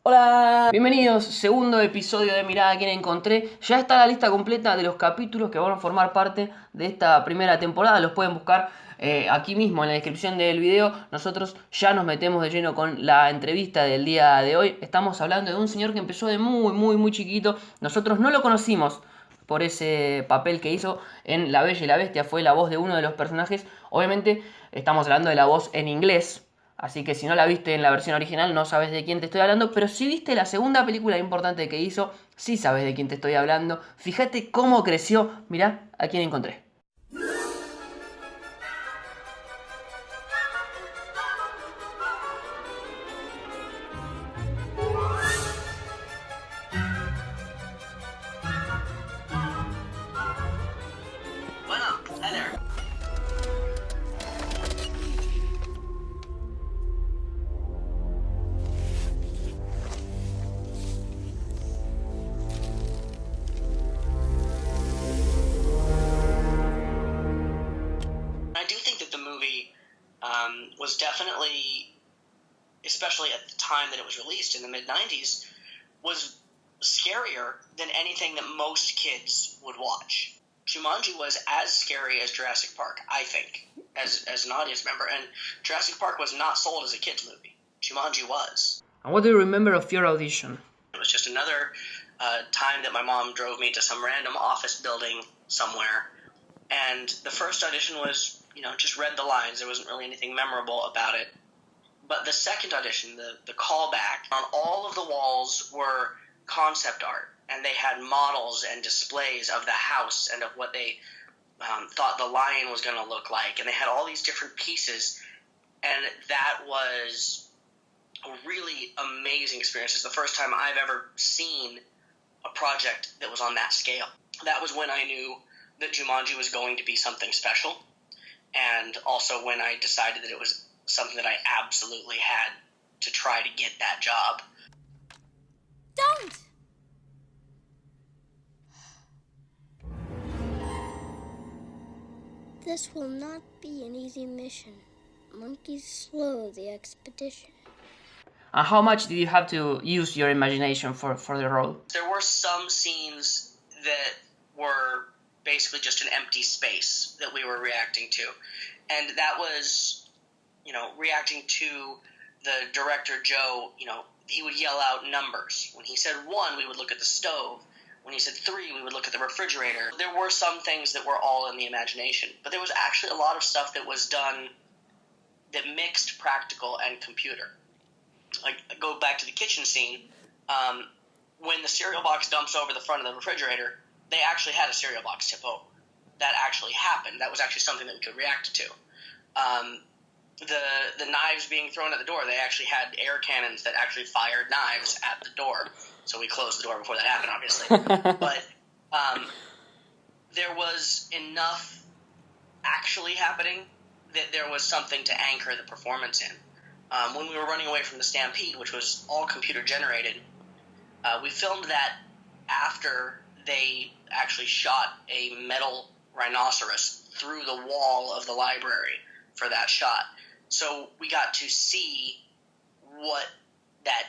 Hola, bienvenidos, segundo episodio de Mirá a quién encontré. Ya está la lista completa de los capítulos que van a formar parte de esta primera temporada. Los pueden buscar aquí mismo en la descripción del video. Nosotros ya nos metemos de lleno con la entrevista del día de hoy. Estamos hablando de un señor que empezó de muy chiquito. Nosotros no lo conocimos por ese papel que hizo en La Bella y La Bestia. Fue la voz de uno de los personajes. Obviamente estamos hablando de la voz en inglés. Así que si no la viste en la versión original no sabes de quién te estoy hablando, pero si viste la segunda película importante que hizo, sí sabes de quién te estoy hablando. Fíjate cómo creció, mirá a quién encontré. Was definitely, especially at the time that it was released in the mid-90s, was scarier than anything that most kids would watch. Jumanji was as scary as Jurassic Park, I think, as an audience member, and Jurassic Park was not sold as a kids movie. Jumanji was. And what do you remember of your audition? It was just another time that my mom drove me to some random office building somewhere, and the first audition was, just read the lines. There wasn't really anything memorable about it. But the second audition, the callback, on all of the walls were concept art, and they had models and displays of the house and of what they thought the lion was going to look like, and they had all these different pieces, and that was a really amazing experience. It's the first time I've ever seen a project that was on that scale. That was when I knew that Jumanji was going to be something special, and also when I decided that it was something that I absolutely had to try to get that job. Don't! This will not be an easy mission. Monkeys slow the expedition. And how much did you have to use your imagination for the role? There were some scenes that were basically just an empty space that we were reacting to. And that was, reacting to the director, Joe, he would yell out numbers. When he said 1, we would look at the stove. When he said 3, we would look at the refrigerator. There were some things that were all in the imagination, but there was actually a lot of stuff that was done that mixed practical and computer. Like, go back to the kitchen scene. When the cereal box dumps over the front of the refrigerator, they actually had a cereal box tip over. That actually happened. That was actually something that we could react to. The knives being thrown at the door, they actually had air cannons that actually fired knives at the door. So we closed the door before that happened, obviously. But there was enough actually happening that there was something to anchor the performance in. When we were running away from the stampede, which was all computer generated, we filmed that after they actually shot a metal rhinoceros through the wall of the library for that shot. So we got to see what that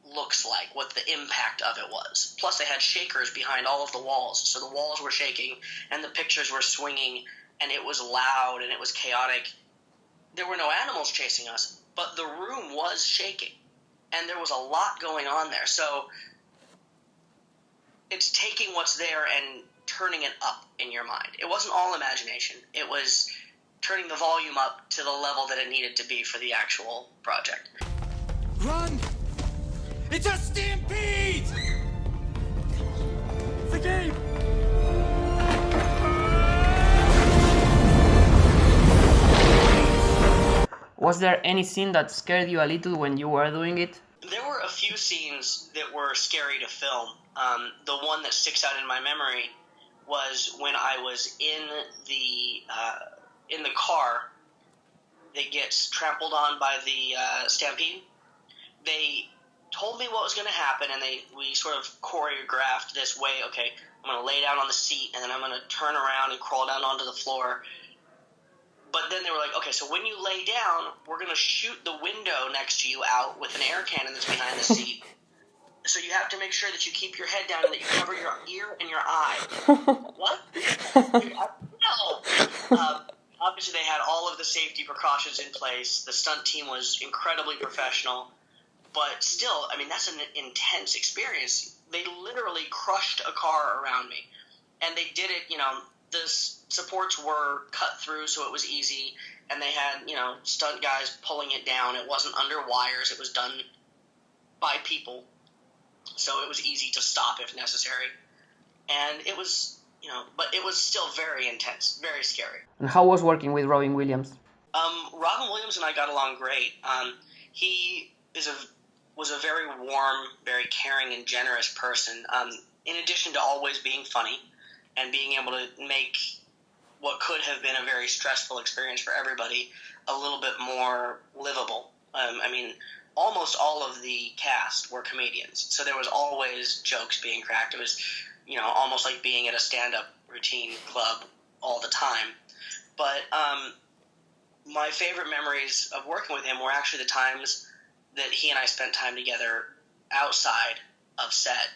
looks like, what the impact of it was. Plus they had shakers behind all of the walls, so the walls were shaking and the pictures were swinging, and it was loud and it was chaotic. There were no animals chasing us, but the room was shaking, and there was a lot going on there. So it's taking what's there and turning it up in your mind. It wasn't all imagination. It was turning the volume up to the level that it needed to be for the actual project. Run! It's a stampede! It's a game! Was there any scene that scared you a little when you were doing it? There were a few scenes that were scary to film. The one that sticks out in my memory was when I was in the car that gets trampled on by the stampede. They told me what was going to happen, and we sort of choreographed this way. Okay, I'm going to lay down on the seat, and then I'm going to turn around and crawl down onto the floor. But then they were like, okay, so when you lay down, we're going to shoot the window next to you out with an air cannon that's behind the seat. So you have to make sure that you keep your head down and that you cover your ear and your eye. What? No. Obviously, they had all of the safety precautions in place. The stunt team was incredibly professional. But still, I mean, that's an intense experience. They literally crushed a car around me. And they did it, the supports were cut through, so it was easy. And they had, stunt guys pulling it down. It wasn't under wires. It was done by people. So it was easy to stop if necessary. And it was, but it was still very intense, very scary. And how was working with Robin Williams? Robin Williams and I got along great. He was a very warm, very caring and generous person. In addition to always being funny and being able to make what could have been a very stressful experience for everybody a little bit more livable. I mean, almost all of the cast were comedians, so there was always jokes being cracked. It was, almost like being at a stand-up routine club all the time. But my favorite memories of working with him were actually the times that he and I spent time together outside of set.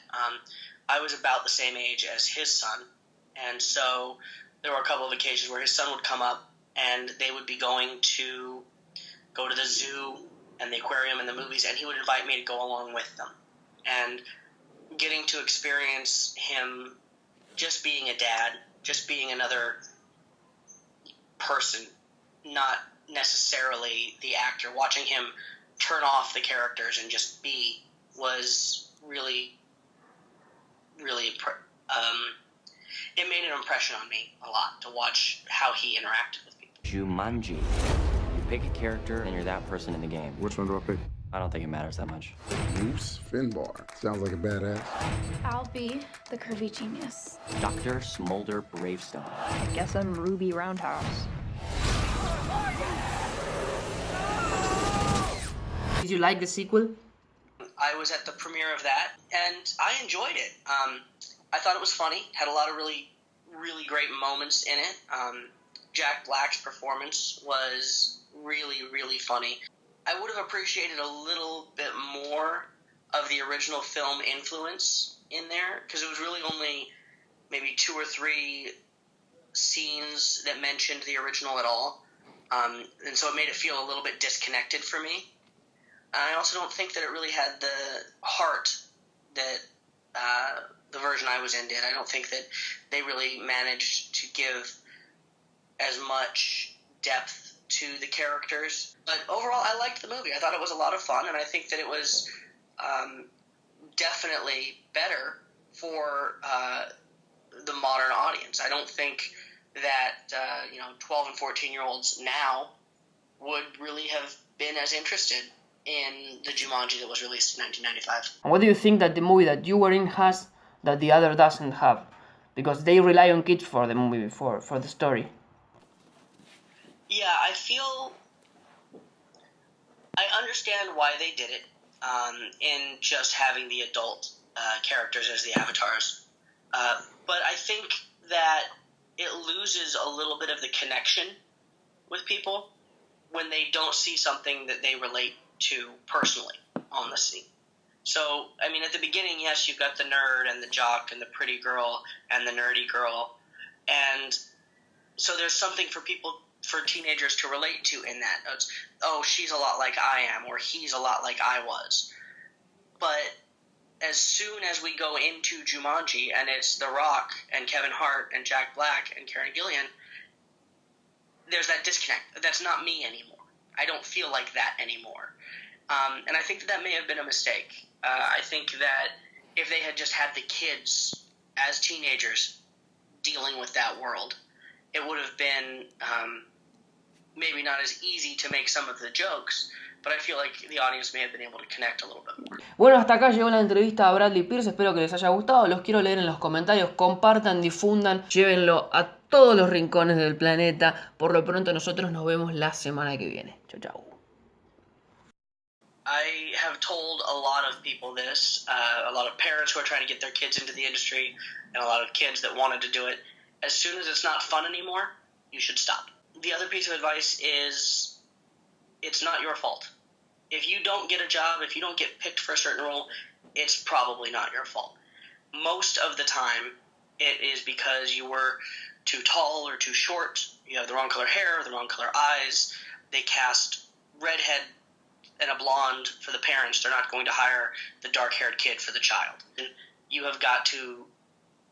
I was about the same age as his son, and so there were a couple of occasions where his son would come up and they would be going to go to the zoo and the aquarium and the movies, and he would invite me to go along with them. And getting to experience him just being a dad, just being another person, not necessarily the actor, watching him turn off the characters and just be, was really, really, it made an impression on me a lot to watch how he interacted with people. Jumanji. You pick a character and you're that person in the game. Which one do I pick? I don't think it matters that much. Bruce Finbar. Sounds like a badass. I'll be the curvy genius. Dr. Smolder Bravestone. I guess I'm Ruby Roundhouse. Did you like the sequel? I was at the premiere of that, and I enjoyed it. I thought it was funny, had a lot of really, really great moments in it. Jack Black's performance was really, really funny. I would have appreciated a little bit more of the original film influence in there, because it was really only maybe 2 or 3 scenes that mentioned the original at all. And so it made it feel a little bit disconnected for me. I also don't think that it really had the heart that the version I was in did. I don't think that they really managed to give as much depth to the characters. But overall, I liked the movie. I thought it was a lot of fun, and I think that it was definitely better for the modern audience. I don't think that 12 and 14-year-olds now would really have been as interested in the Jumanji that was released in 1995. And what do you think that the movie that you were in has that the other doesn't have? Because they rely on kids for the movie, for the story. Yeah, I understand why they did it in just having the adult characters as the avatars. But I think that it loses a little bit of the connection with people when they don't see something that they relate to personally on the scene. So, I mean, at the beginning, yes, you've got the nerd and the jock and the pretty girl and the nerdy girl. And so there's something for teenagers to relate to in that. It's, oh, she's a lot like I am, or he's a lot like I was. But as soon as we go into Jumanji and it's The Rock and Kevin Hart and Jack Black and Karen Gillan, there's that disconnect. That's not me anymore. I don't feel like that anymore. And I think that may have been a mistake. I think that if they had just had the kids as teenagers dealing with that world, it would have been maybe not as easy to make some of the jokes, but I feel like the audience may have been able to connect a little bit more. Bueno, hasta acá llegó la entrevista a Bradley Pierce. Espero que les haya gustado. Los quiero leer en los comentarios. Compartan, difundan, llévenlo a todos los rincones del planeta. Por lo pronto nosotros nos vemos la semana que viene. Chau, chau. I have told a lot of people this, a lot of parents who are trying to get their kids into the industry, and a lot of kids that wanted to do it. As soon as it's not fun anymore, you should stop. The other piece of advice is, it's not your fault. If you don't get a job, if you don't get picked for a certain role, it's probably not your fault. Most of the time, it is because you were too tall or too short, you have the wrong color hair, or the wrong color eyes. They cast redhead and a blonde for the parents. They're not going to hire the dark-haired kid for the child. And you have got to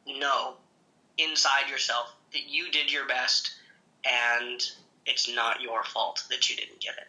know inside yourself that you did your best, and it's not your fault that you didn't get it.